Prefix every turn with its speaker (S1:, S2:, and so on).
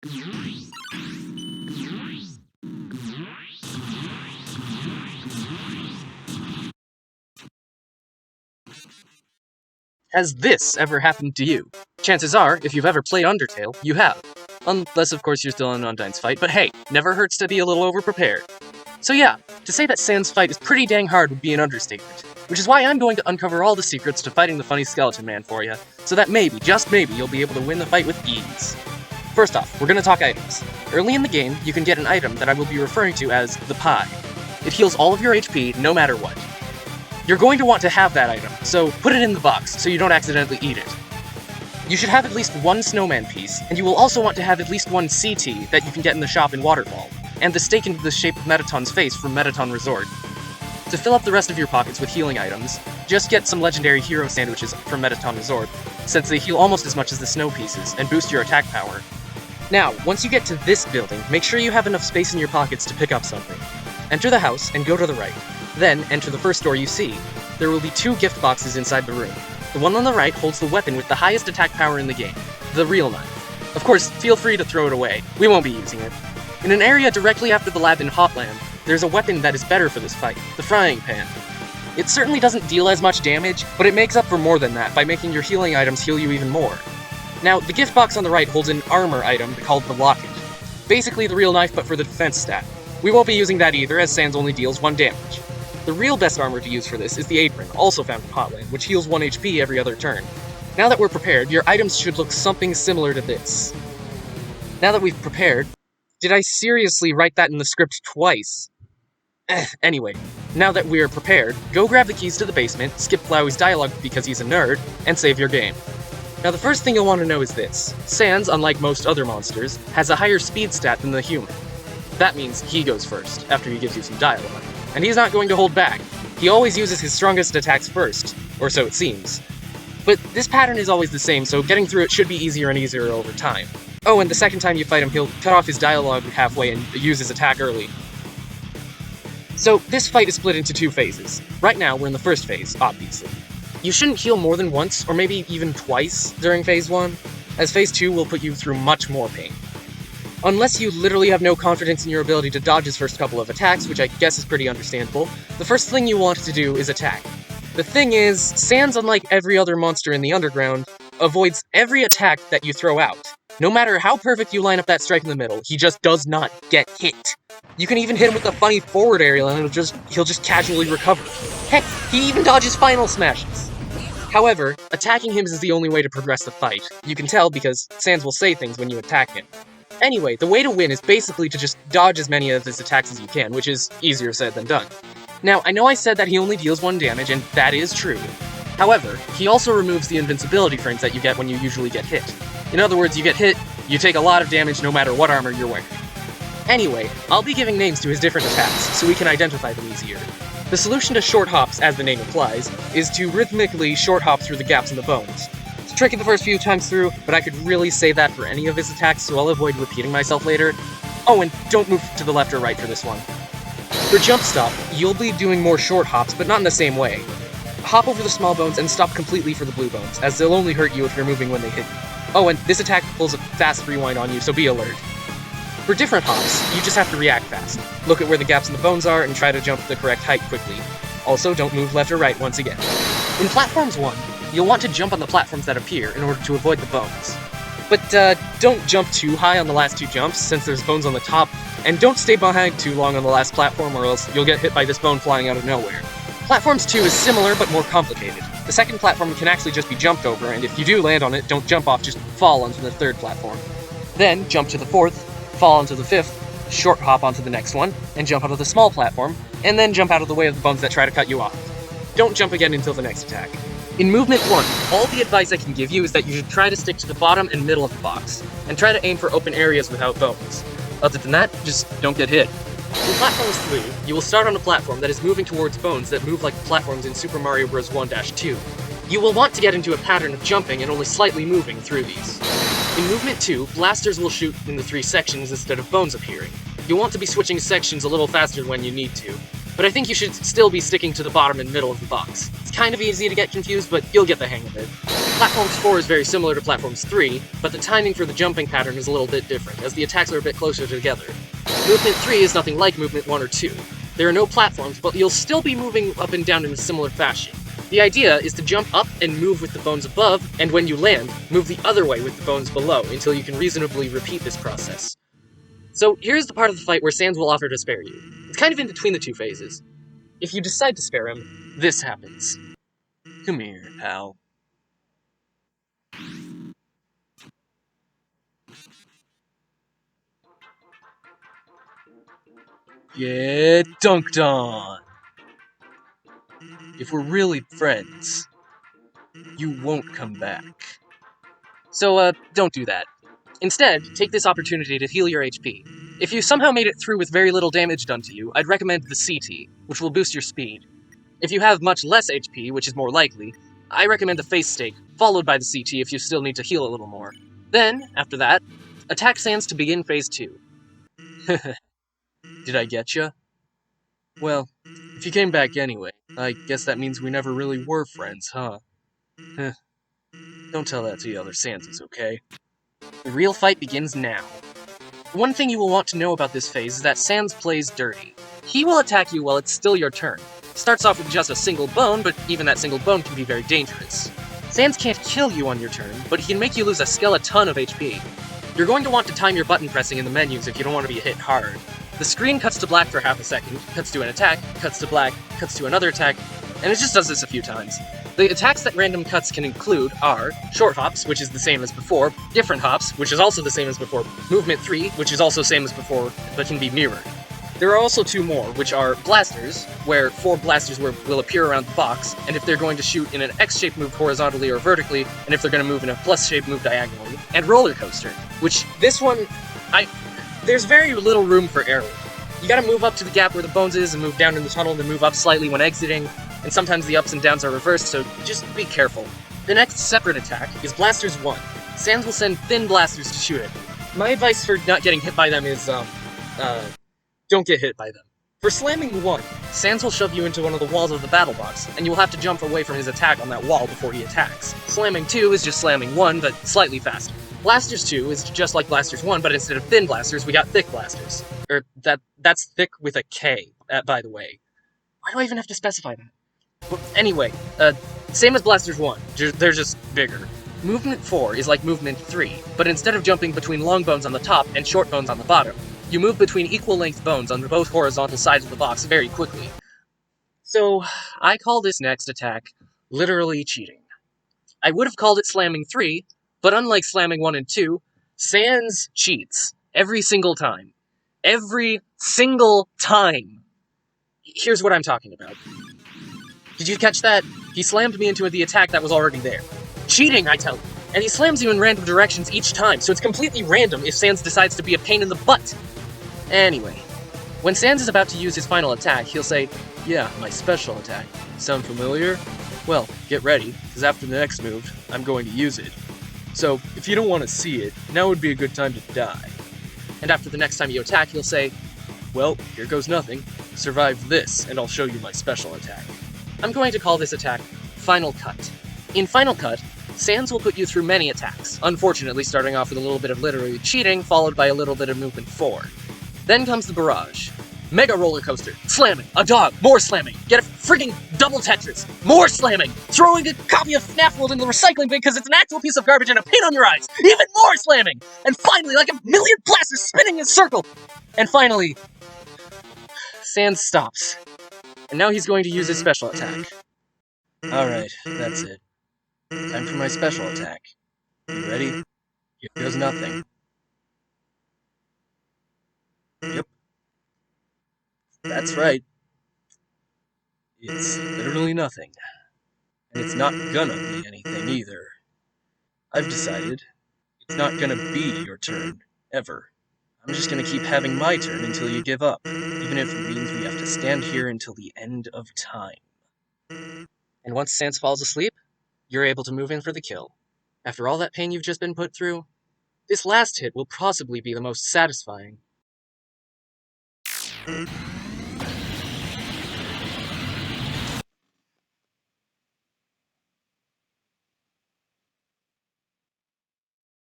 S1: Has this ever happened to you? Chances are, if you've ever played Undertale, you have. Unless, of course, you're still in Undyne's fight, but hey, never hurts to be a little overprepared. So yeah, to say that Sans fight is pretty dang hard would be an understatement, which is why I'm going to uncover all the secrets to fighting the funny skeleton man for you, so that maybe, just maybe, you'll be able to win the fight with ease. First off, we're going to talk items. Early in the game, you can get an item that I will be referring to as the Pie. It heals all of your HP, no matter what. You're going to want to have that item, so put it in the box so you don't accidentally eat it. You should have at least one snowman piece, and you will also want to have at least one CT that you can get in the shop in Waterfall, and the stake into the shape of Metaton's face from Metaton Resort. To fill up the rest of your pockets with healing items, just get some legendary hero sandwiches from Metaton Resort, since they heal almost as much as the snow pieces, and boost your attack power. Now, once you get to this building, make sure you have enough space in your pockets to pick up something. Enter the house and go to the right. Then, enter the first door you see. There will be 2 gift boxes inside the room. The one on the right holds the weapon with the highest attack power in the game, the real knife. Of course, feel free to throw it away. We won't be using it. In an area directly after the lab in Hotland, there's a weapon that is better for this fight, the frying pan. It certainly doesn't deal as much damage, but it makes up for more than that by making your healing items heal you even more. Now, the gift box on the right holds an armor item called the locket. Basically the real knife, but for the defense stat. We won't be using that either, as Sans only deals 1 damage. The real best armor to use for this is the apron, also found in Hotland, which heals 1 HP every other turn. Now that we're prepared, your items should look something similar to this. Now that we've prepared... Did I seriously write that in the script twice? Anyway, now that we're prepared, go grab the keys to the basement, skip Flowey's dialogue because he's a nerd, and save your game. Now the first thing you'll want to know is this. Sans, unlike most other monsters, has a higher speed stat than the human. That means he goes first, after he gives you some dialogue. And he's not going to hold back. He always uses his strongest attacks first, or so it seems. But this pattern is always the same, so getting through it should be easier and easier over time. Oh, and the second time you fight him, he'll cut off his dialogue halfway and use his attack early. So, this fight is split into 2 phases. Right now, we're in the first phase, obviously. You shouldn't heal more than once, or maybe even twice, during phase 1, as phase 2 will put you through much more pain. Unless you literally have no confidence in your ability to dodge his first couple of attacks, which I guess is pretty understandable, the first thing you want to do is attack. The thing is, Sans, unlike every other monster in the underground, avoids every attack that you throw out. No matter how perfect you line up that strike in the middle, he just does not get hit. You can even hit him with a funny forward aerial and he'll just casually recover. Heck, he even dodges final smashes. However, attacking him is the only way to progress the fight. You can tell because Sans will say things when you attack him. Anyway, the way to win is basically to just dodge as many of his attacks as you can, which is easier said than done. Now, I know I said that he only deals 1 damage, and that is true. However, he also removes the invincibility frames that you get when you usually get hit. In other words, you get hit, you take a lot of damage no matter what armor you're wearing. Anyway, I'll be giving names to his different attacks, so we can identify them easier. The solution to short hops, as the name implies, is to rhythmically short hop through the gaps in the bones. It's tricky the first few times through, but I could really say that for any of his attacks, so I'll avoid repeating myself later. Oh, and don't move to the left or right for this one. For jump stop, you'll be doing more short hops, but not in the same way. Hop over the small bones and stop completely for the blue bones, as they'll only hurt you if you're moving when they hit you. Oh, and this attack pulls a fast rewind on you, so be alert. For different hops, you just have to react fast. Look at where the gaps in the bones are and try to jump the correct height quickly. Also, don't move left or right once again. In Platforms 1, you'll want to jump on the platforms that appear in order to avoid the bones. But don't jump too high on the last 2 jumps, since there's bones on the top, and don't stay behind too long on the last platform or else you'll get hit by this bone flying out of nowhere. Platforms 2 is similar but more complicated. The second platform can actually just be jumped over, and if you do land on it, don't jump off, just fall onto the 3rd platform. Then jump to the 4th, fall onto the 5th, short hop onto the next one, and jump onto the small platform, and then jump out of the way of the bones that try to cut you off. Don't jump again until the next attack. In Movement 1, all the advice I can give you is that you should try to stick to the bottom and middle of the box, and try to aim for open areas without bones. Other than that, just don't get hit. In Platforms 3, you will start on a platform that is moving towards bones that move like the platforms in Super Mario Bros. 1-2. You will want to get into a pattern of jumping and only slightly moving through these. In Movement 2, blasters will shoot in the 3 sections instead of bones appearing. You'll want to be switching sections a little faster when you need to, but I think you should still be sticking to the bottom and middle of the box. It's kind of easy to get confused, but you'll get the hang of it. Platforms 4 is very similar to Platforms 3, but the timing for the jumping pattern is a little bit different, as the attacks are a bit closer together. Movement 3 is nothing like Movement 1 or 2. There are no platforms, but you'll still be moving up and down in a similar fashion. The idea is to jump up and move with the bones above, and when you land, move the other way with the bones below, until you can reasonably repeat this process. So here's the part of the fight where Sans will offer to spare you. It's kind of in between the two phases. If you decide to spare him, this happens. Come here, pal. Get dunked on! If we're really friends, you won't come back. So, don't do that. Instead, take this opportunity to heal your HP. If you somehow made it through with very little damage done to you, I'd recommend the CT, which will boost your speed. If you have much less HP, which is more likely, I recommend the Face Stake, followed by the CT if you still need to heal a little more. Then, after that, attack Sans to begin Phase 2. Did I getcha? Well, if you came back anyway, I guess that means we never really were friends, huh? Don't tell that to the other Santas, okay? The real fight begins now. One thing you will want to know about this phase is that Sans plays dirty. He will attack you while it's still your turn. Starts off with just a single bone, but even that single bone can be very dangerous. Sans can't kill you on your turn, but he can make you lose a skeleton of HP. You're going to want to time your button pressing in the menus if you don't want to be hit hard. The screen cuts to black for half a second, cuts to an attack, cuts to black, cuts to another attack, and it just does this a few times. The attacks that random cuts can include are short hops, which is the same as before, different hops, which is also the same as before, movement 3, which is also same as before, but can be mirrored. There are also two more, which are blasters, where 4 blasters will appear around the box, and if they're going to shoot in an X shape, move horizontally or vertically, and if they're going to move in a plus shape, move diagonally. And roller coaster, which this one, there's very little room for error. You gotta move up to the gap where the bones is and move down in the tunnel, then move up slightly when exiting, and sometimes the ups and downs are reversed, so just be careful. The next separate attack is Blasters 1. Sans will send thin blasters to shoot it. My advice for not getting hit by them is, don't get hit by them. For slamming 1, Sans will shove you into one of the walls of the battle box, and you will have to jump away from his attack on that wall before he attacks. Slamming 2 is just slamming 1, but slightly faster. Blasters 2 is just like Blasters 1, but instead of thin blasters, we got thick blasters. That's thick with a K, by the way. Why do I even have to specify that? Well, anyway, same as Blasters 1, they're just bigger. Movement 4 is like Movement 3, but instead of jumping between long bones on the top and short bones on the bottom, you move between equal-length bones on both horizontal sides of the box very quickly. So, I call this next attack literally cheating. I would have called it Slamming 3, but unlike Slamming 1 and 2, Sans cheats every single time. Every single time! Here's what I'm talking about. Did you catch that? He slammed me into the attack that was already there. Cheating, I tell you! And he slams you in random directions each time, so it's completely random if Sans decides to be a pain in the butt! Anyway, when Sans is about to use his final attack, he'll say, "Yeah, my special attack. Sound familiar? Well, get ready, because after the next move, I'm going to use it. So, if you don't want to see it, now would be a good time to die." And after the next time you attack, he'll say, "Well, here goes nothing. Survive this, and I'll show you my special attack." I'm going to call this attack Final Cut. In Final Cut, Sans will put you through many attacks, unfortunately starting off with a little bit of literally cheating, followed by a little bit of Movement 4. Then comes the barrage. Mega roller coaster, slamming, a dog, more slamming, get a frigging double Tetris, more slamming, throwing a copy of FNAF World in the recycling bin because it's an actual piece of garbage and a pain on your eyes, even more slamming, and finally, like a million blasters spinning in a circle, and finally, Sans stops, and now he's going to use his special attack. Alright, that's it. Time for my special attack. You ready? Here goes nothing. Yep. That's right. It's literally nothing. And it's not gonna be anything either. I've decided it's not gonna be your turn, ever. I'm just gonna keep having my turn until you give up, even if it means we have to stand here until the end of time. And once Sans falls asleep, you're able to move in for the kill. After all that pain you've just been put through, this last hit will possibly be the most satisfying.